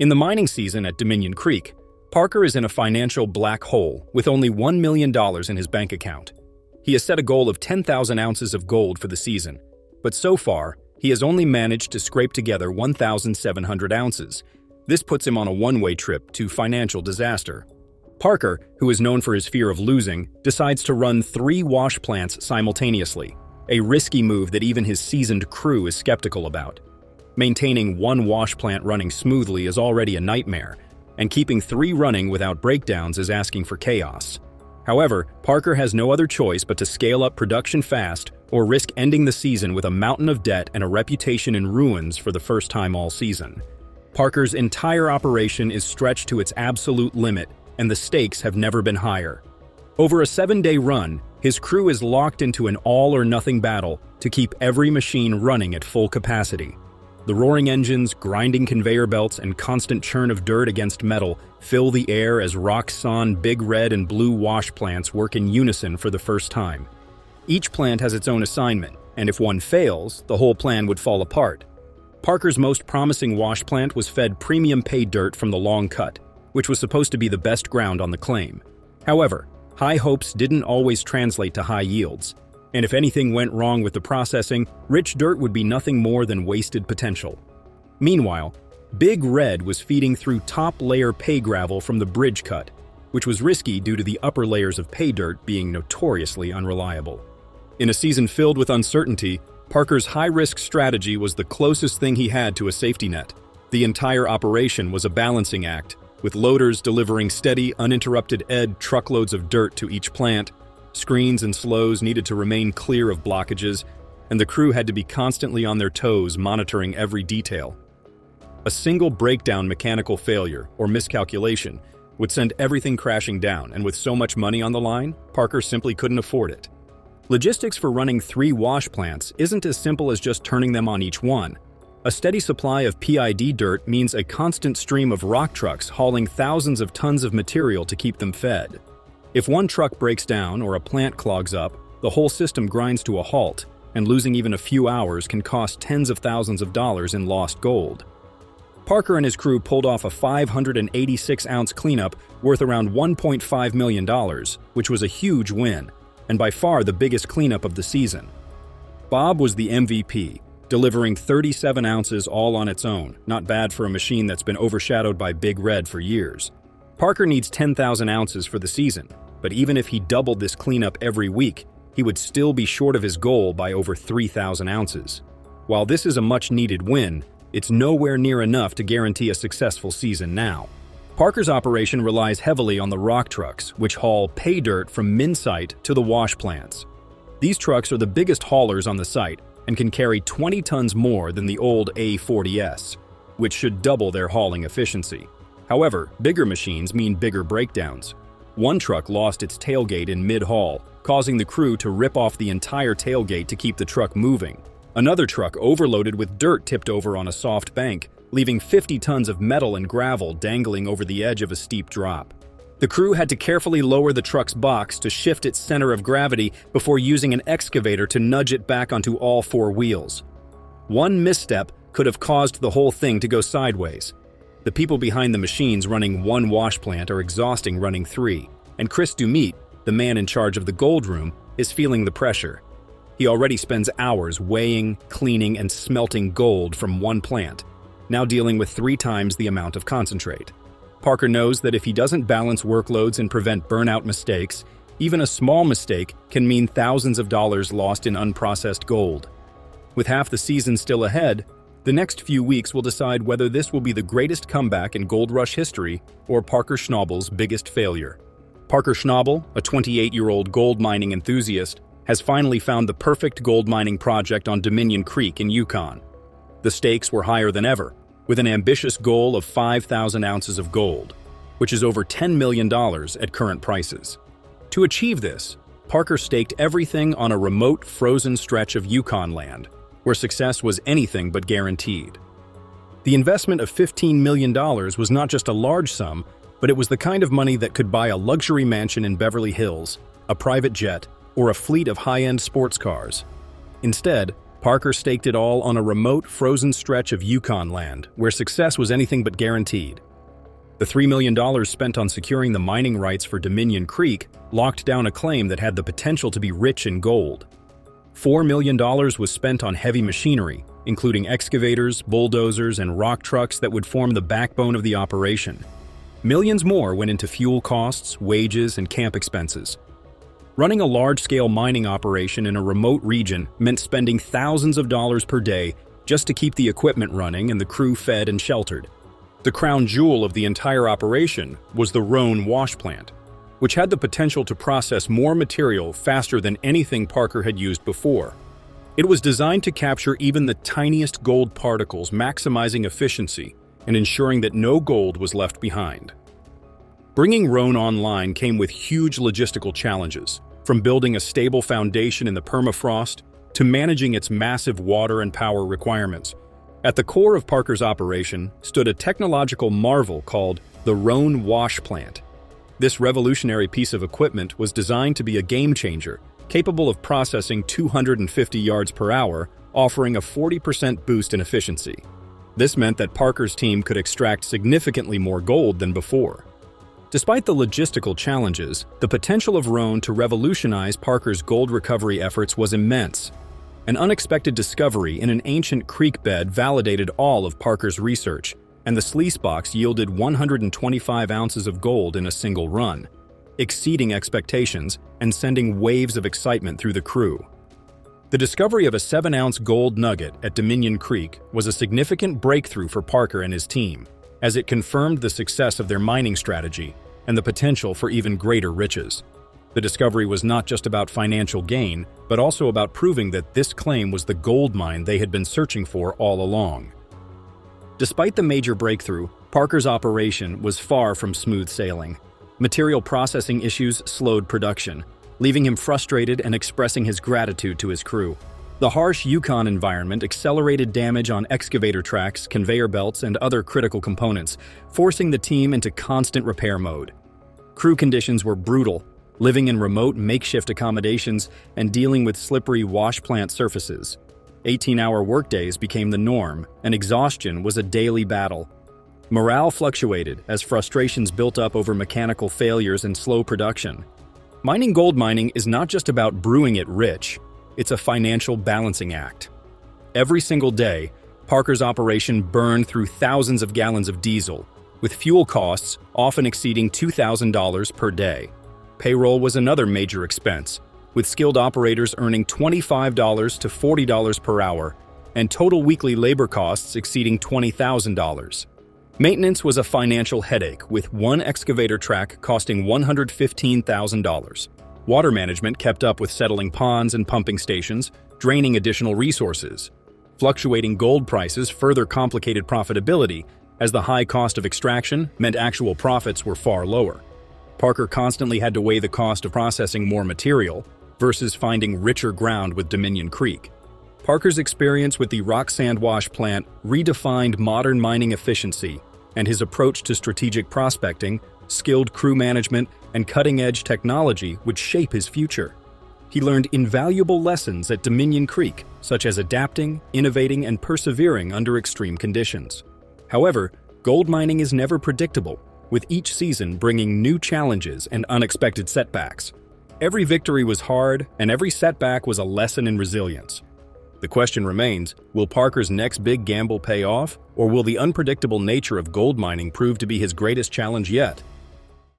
In the mining season at Dominion Creek, Parker is in a financial black hole with only $1 million in his bank account. He has set a goal of 10,000 ounces of gold for the season, but so far, he has only managed to scrape together 1,700 ounces. This puts him on a one-way trip to financial disaster. Parker, who is known for his fear of losing, decides to run 3 wash plants simultaneously, a risky move that even his seasoned crew is skeptical about. Maintaining one wash plant running smoothly is already a nightmare, and keeping 3 running without breakdowns is asking for chaos. However, Parker has no other choice but to scale up production fast or risk ending the season with a mountain of debt and a reputation in ruins for the first time all season. Parker's entire operation is stretched to its absolute limit, and the stakes have never been higher. Over a 7-day run, his crew is locked into an all-or-nothing battle to keep every machine running at full capacity. The roaring engines, grinding conveyor belts, and constant churn of dirt against metal fill the air as rock-sawn big red and blue wash plants work in unison for the first time. Each plant has its own assignment, and if one fails, the whole plan would fall apart. Parker's most promising wash plant was fed premium pay dirt from the long cut, which was supposed to be the best ground on the claim. However, high hopes didn't always translate to high yields, and if anything went wrong with the processing, rich dirt would be nothing more than wasted potential. Meanwhile, Big Red was feeding through top-layer pay gravel from the bridge cut, which was risky due to the upper layers of pay dirt being notoriously unreliable. In a season filled with uncertainty, Parker's high-risk strategy was the closest thing he had to a safety net. The entire operation was a balancing act, with loaders delivering steady, uninterrupted truckloads of dirt to each plant. Screens and slows needed to remain clear of blockages, and the crew had to be constantly on their toes monitoring every detail. A single breakdown mechanical failure or miscalculation would send everything crashing down, and with so much money on the line, Parker simply couldn't afford it. Logistics for running 3 wash plants isn't as simple as just turning them on each one. A steady supply of PID dirt means a constant stream of rock trucks hauling thousands of tons of material to keep them fed. If one truck breaks down or a plant clogs up, the whole system grinds to a halt, and losing even a few hours can cost tens of thousands of dollars in lost gold. Parker and his crew pulled off a 586-ounce cleanup worth around $1.5 million, which was a huge win, and by far the biggest cleanup of the season. Bob was the MVP, delivering 37 ounces all on its own, not bad for a machine that's been overshadowed by Big Red for years. Parker needs 10,000 ounces for the season, but even if he doubled this cleanup every week, he would still be short of his goal by over 3,000 ounces. While this is a much-needed win, it's nowhere near enough to guarantee a successful season now. Parker's operation relies heavily on the rock trucks, which haul pay dirt from min site to the wash plants. These trucks are the biggest haulers on the site and can carry 20 tons more than the old A40S, which should double their hauling efficiency. However, bigger machines mean bigger breakdowns. One truck lost its tailgate in mid-haul, causing the crew to rip off the entire tailgate to keep the truck moving. Another truck overloaded with dirt tipped over on a soft bank, leaving 50 tons of metal and gravel dangling over the edge of a steep drop. The crew had to carefully lower the truck's box to shift its center of gravity before using an excavator to nudge it back onto all 4 wheels. One misstep could have caused the whole thing to go sideways. The people behind the machines running 1 wash plant are exhausting running 3, and Chris Dumit, the man in charge of the gold room, is feeling the pressure. He already spends hours weighing, cleaning, and smelting gold from one plant, now dealing with 3 times the amount of concentrate. Parker knows that if he doesn't balance workloads and prevent burnout mistakes, even a small mistake can mean thousands of dollars lost in unprocessed gold. With half the season still ahead, the next few weeks will decide whether this will be the greatest comeback in gold rush history or Parker Schnabel's biggest failure. Parker Schnabel, a 28-year-old gold mining enthusiast, has finally found the perfect gold mining project on Dominion Creek in Yukon. The stakes were higher than ever, with an ambitious goal of 5,000 ounces of gold, which is over $10 million at current prices. To achieve this, Parker staked everything on a remote, frozen stretch of Yukon land, where success was anything but guaranteed. The investment of $15 million was not just a large sum, but it was the kind of money that could buy a luxury mansion in Beverly Hills, a private jet, or a fleet of high-end sports cars. Instead, Parker staked it all on a remote, frozen stretch of Yukon land, where success was anything but guaranteed. The $3 million spent on securing the mining rights for Dominion Creek locked down a claim that had the potential to be rich in gold. $4 million was spent on heavy machinery, including excavators, bulldozers, and rock trucks that would form the backbone of the operation. Millions more went into fuel costs, wages, and camp expenses. Running a large-scale mining operation in a remote region meant spending thousands of dollars per day just to keep the equipment running and the crew fed and sheltered. The crown jewel of the entire operation was the Roan wash plant, which had the potential to process more material faster than anything Parker had used before. It was designed to capture even the tiniest gold particles, maximizing efficiency and ensuring that no gold was left behind. Bringing Roan online came with huge logistical challenges, from building a stable foundation in the permafrost to managing its massive water and power requirements. At the core of Parker's operation stood a technological marvel called the Roan wash plant. This revolutionary piece of equipment was designed to be a game-changer, capable of processing 250 yards per hour, offering a 40% boost in efficiency. This meant that Parker's team could extract significantly more gold than before. Despite the logistical challenges, the potential of Roan to revolutionize Parker's gold recovery efforts was immense. An unexpected discovery in an ancient creek bed validated all of Parker's research, and the sluice box yielded 125 ounces of gold in a single run, exceeding expectations and sending waves of excitement through the crew. The discovery of a 7-ounce gold nugget at Dominion Creek was a significant breakthrough for Parker and his team, as it confirmed the success of their mining strategy and the potential for even greater riches. The discovery was not just about financial gain, but also about proving that this claim was the gold mine they had been searching for all along. Despite the major breakthrough, Parker's operation was far from smooth sailing. Material processing issues slowed production, leaving him frustrated and expressing his gratitude to his crew. The harsh Yukon environment accelerated damage on excavator tracks, conveyor belts, and other critical components, forcing the team into constant repair mode. Crew conditions were brutal, living in remote makeshift accommodations and dealing with slippery wash plant surfaces. 18-hour workdays became the norm, and exhaustion was a daily battle. Morale fluctuated as frustrations built up over mechanical failures and slow production. Gold mining is not just about brewing it rich, it's a financial balancing act. Every single day, Parker's operation burned through thousands of gallons of diesel, with fuel costs often exceeding $2,000 per day. Payroll was another major expense, with skilled operators earning $25 to $40 per hour, and total weekly labor costs exceeding $20,000. Maintenance was a financial headache, with one excavator track costing $115,000. Water management kept up with settling ponds and pumping stations, draining additional resources. Fluctuating gold prices further complicated profitability, as the high cost of extraction meant actual profits were far lower. Parker constantly had to weigh the cost of processing more material versus finding richer ground with Dominion Creek. Parker's experience with the rock sand wash plant redefined modern mining efficiency, and his approach to strategic prospecting, skilled crew management, and cutting-edge technology would shape his future. He learned invaluable lessons at Dominion Creek, such as adapting, innovating, and persevering under extreme conditions. However, gold mining is never predictable, with each season bringing new challenges and unexpected setbacks. Every victory was hard, and every setback was a lesson in resilience. The question remains, will Parker's next big gamble pay off, or will the unpredictable nature of gold mining prove to be his greatest challenge yet?